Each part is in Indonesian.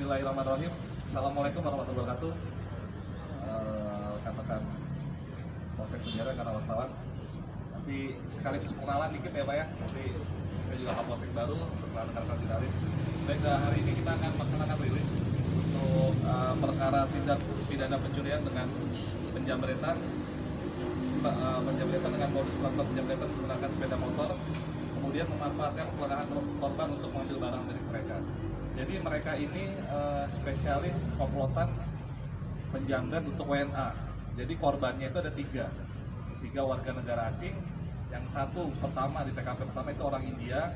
Bismillahirrahmanirrahim. Assalamualaikum warahmatullahi wabarakatuh. Rekan-rekan Polsek Penjara, karena wartawan. Tapi sekaligus pengenalan dikit ya Pak ya. Nanti saya juga Kapolsek baru, rekan-rekan jurnalis. Baik, hari ini kita akan melaksanakan rilis untuk perkara tindak pidana pencurian dengan penjamretan dengan modus melakukan penjamretan menggunakan sepeda motor, kemudian memanfaatkan kelengahan korban untuk mengambil barang dari mereka. Jadi mereka ini spesialis komplotan penjamret untuk WNA. Jadi korbannya itu ada tiga warga negara asing. Yang satu pertama di TKP pertama itu orang India,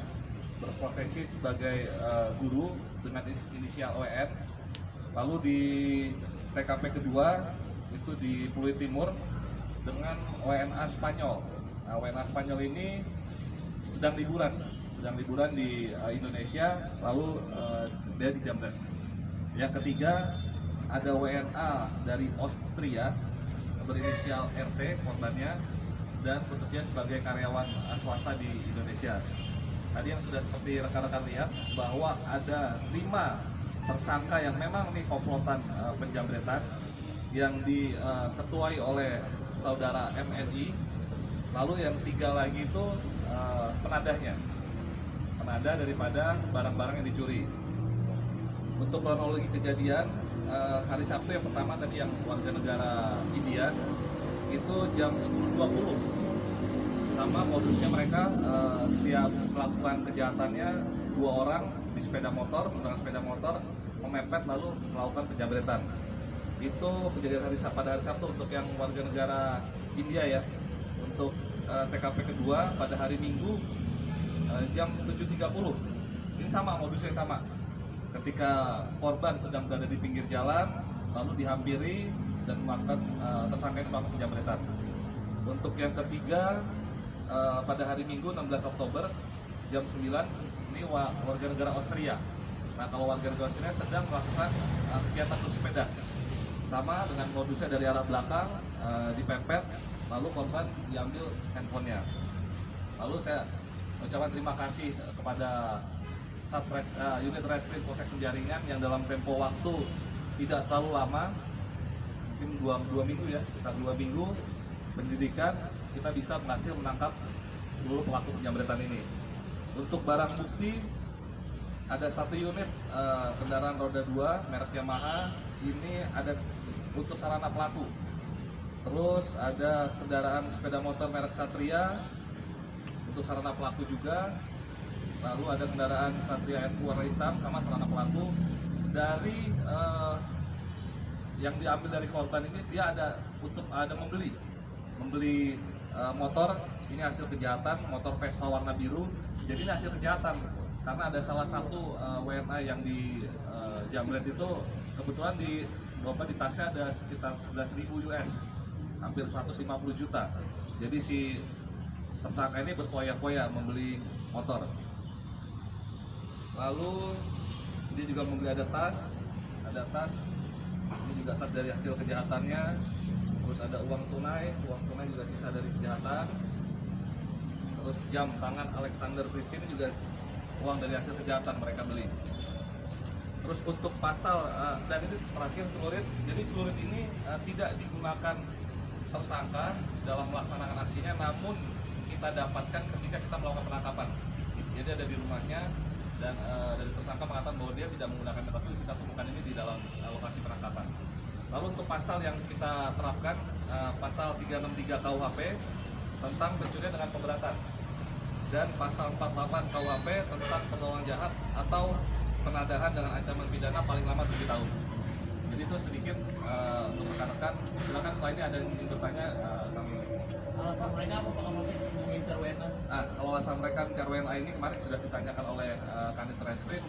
berprofesi sebagai guru dengan inisial WN. Lalu di TKP kedua itu di Pluit Timur dengan WNA Spanyol. Nah, WNA Spanyol ini sedang liburan di Indonesia, lalu dia dijamret. Yang ketiga ada WNA dari Austria berinisial RT korbannya dan bekerja sebagai karyawan swasta di Indonesia. Tadi yang sudah seperti rekan-rekan lihat bahwa ada 5 tersangka yang memang nih komplotan penjamretan yang diketuai oleh saudara MNI. Lalu yang 3 lagi itu penada daripada barang-barang yang dicuri. Untuk kronologi kejadian hari Sabtu yang pertama tadi yang warga negara India itu jam 10.20, sama modusnya mereka setiap melakukan kejahatannya 2 orang di sepeda motor, menggunakan sepeda motor memepet lalu melakukan penjamretan. Itu kejadian pada hari Sabtu untuk yang warga negara India ya. Untuk TKP kedua pada hari Minggu jam 7.30. Ini sama, modusnya sama. Ketika korban sedang berada di pinggir jalan, lalu dihampiri dan melakukan tersangka ini melakukan penjamretan. Untuk yang ketiga pada hari Minggu 16 Oktober jam 9, ini warga negara Austria. Nah, kalau warga negara Austria sedang melakukan kegiatan bersepeda, sama dengan modusnya dari arah belakang dipepet, lalu korban diambil handphonenya. Lalu saya ucapkan terima kasih kepada unit reskrim Polsek Penjaringan yang dalam tempo waktu tidak terlalu lama, mungkin 2 minggu ya, sekitar 2 minggu penyidikan, kita bisa berhasil menangkap seluruh pelaku penjamretan ini. Untuk barang bukti ada 1 unit kendaraan roda 2 merek Yamaha, ini ada untuk sarana pelaku. Terus ada kendaraan sepeda motor merek Satria untuk sarana pelaku juga. Lalu ada kendaraan Satria RQ warna hitam sama sarana pelaku. Dari yang diambil dari korban ini dia ada membeli motor, ini hasil kejahatan, motor Vespa warna biru. Jadi ini hasil kejahatan karena ada salah satu WNA yang di jamret itu kebetulan di tasnya ada sekitar 11.000 US, hampir 150 juta. Jadi si tersangka ini berfoya-foya membeli motor. Lalu dia juga membeli ada tas, ini juga tas dari hasil kejahatannya. Terus ada uang tunai juga sisa dari kejahatan. Terus jam tangan Alexander Christie ini juga uang dari hasil kejahatan mereka beli. Terus untuk pasal dan ini terakhir celurit. Jadi celurit ini tidak digunakan tersangka dalam melaksanakan aksinya, namun kita dapatkan ketika kita melakukan penangkapan. Jadi ada di rumahnya dan dari tersangka mengatakan bahwa dia tidak menggunakan, tapi kita temukan ini di dalam lokasi penangkapan. Lalu untuk pasal yang kita terapkan pasal 363 KUHP tentang pencurian dengan pemberatan dan pasal 48 KUHP tentang pertolongan jahat atau penadahan dengan ancaman pidana paling lama 7 tahun. Jadi itu sedikit untuk rekan-rekan. Silakan setelah ini ada yang ingin bertanya kami. Alasan mereka apa Pak Kapolsek mengincar WNA? Kalau alasan mereka mengincar WNA ini kemarin sudah ditanyakan oleh Kanit Reskrim,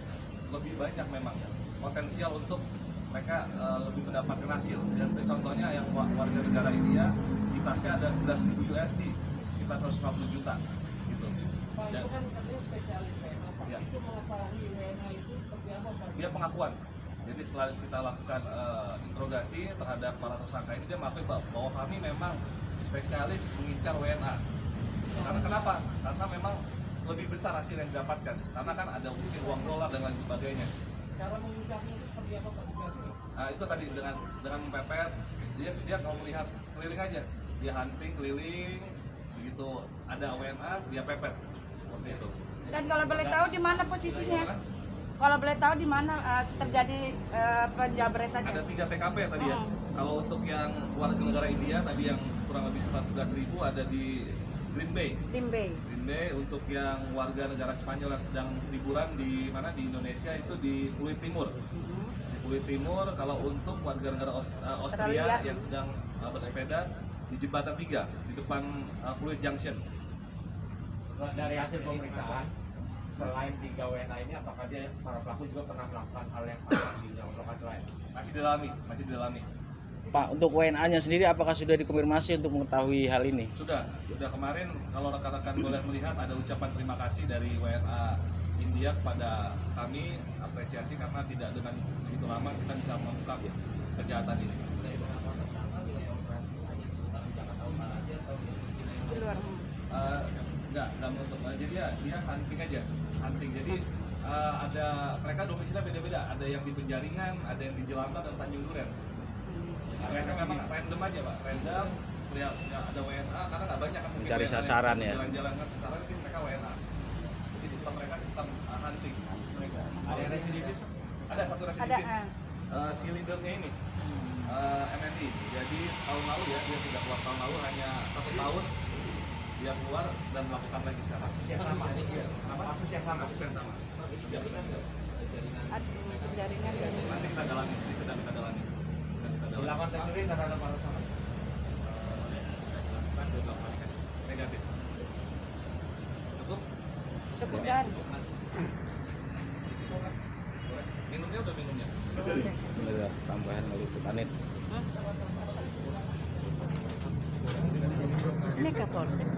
lebih banyak memang potensial untuk mereka lebih mendapatkan hasil. Dan contohnya yang warga negara India di tasnya ada 11.000 USD, sekitar 150 juta. Gitu. Pak, itu kan katanya spesialis WNA, Pak. Ya. Itu mengetahui WNA itu seperti apa, Pak? Dia pengakuan. Jadi setelah kita lakukan interogasi terhadap para tersangka ini, dia mengakui bahwa kami memang spesialis mengincar WNA. Karena kenapa? Karena memang lebih besar hasil yang didapatkan. Karena kan ada mungkin uang dolar dan lain sebagainya. Cara mengincarnya itu seperti dia apa Pak dikasih? Nah, itu tadi dengan mepet, dia kalau melihat keliling aja, dia hunting keliling, begitu ada WNA dia pepet seperti itu. Dan kalau boleh tahu di mana posisinya? Gimana? Kalau boleh tahu di mana terjadi penjabretannya? Ada 3 TKP ya tadi ya. Kalau untuk yang warga negara India tadi yang kurang lebih 11.000 ada di Green Bay. Limbe. Green Bay. Untuk yang warga negara Spanyol yang sedang liburan di mana di Indonesia itu di Pluit Timur. Di Pluit Timur. Kalau untuk warga negara Austria Australia. yang sedang bersepeda di Jembatan 3 di depan Pluit Junction. Dari hasil pemeriksaan, selain 3 WNA ini, apakah dia para pelaku juga pernah melakukan hal yang sama di lokasi lain? Masih didalami. Pak, untuk WNA-nya sendiri apakah sudah dikonfirmasi untuk mengetahui hal ini? Sudah kemarin kalau rekan-rekan boleh melihat ada ucapan terima kasih dari WNA India kepada kami, apresiasi karena tidak dengan begitu lama kita bisa mengungkap kejahatan ini. Di luar. Enggak menutup. Jadi dia hunting aja, hunting. Jadi ada mereka domisilinya beda-beda. Ada yang di Penjaringan, ada yang di Jelambar dan Tanjung Duren. Mereka memang random aja pak, random. Lihat ada WNA karena nggak banyak kan. Mencari WNA sasaran ya. Jalan-jalan kan sasaran itu mereka WNA. Jadi sistem mereka sistem hunting. Ada yang residivis? Ada satu Ada. residivis. Si leadernya ini MNI. Jadi tahun lalu ya dia sudah keluar tahun lalu hanya 1 tahun dia keluar dan melakukan lagi sekarang. Kasus yang sama? Kasus yang sama? Kasus yang sama. Penjaringan. Nanti kita dalami, ini sedang kita dalami. Dilakukan tes urin terhadap para sama? Negatif. Cukup? Cukup dan. Minumnya udah minumnya. Sudah tambahan meliput Anit. Ini Kapolsek.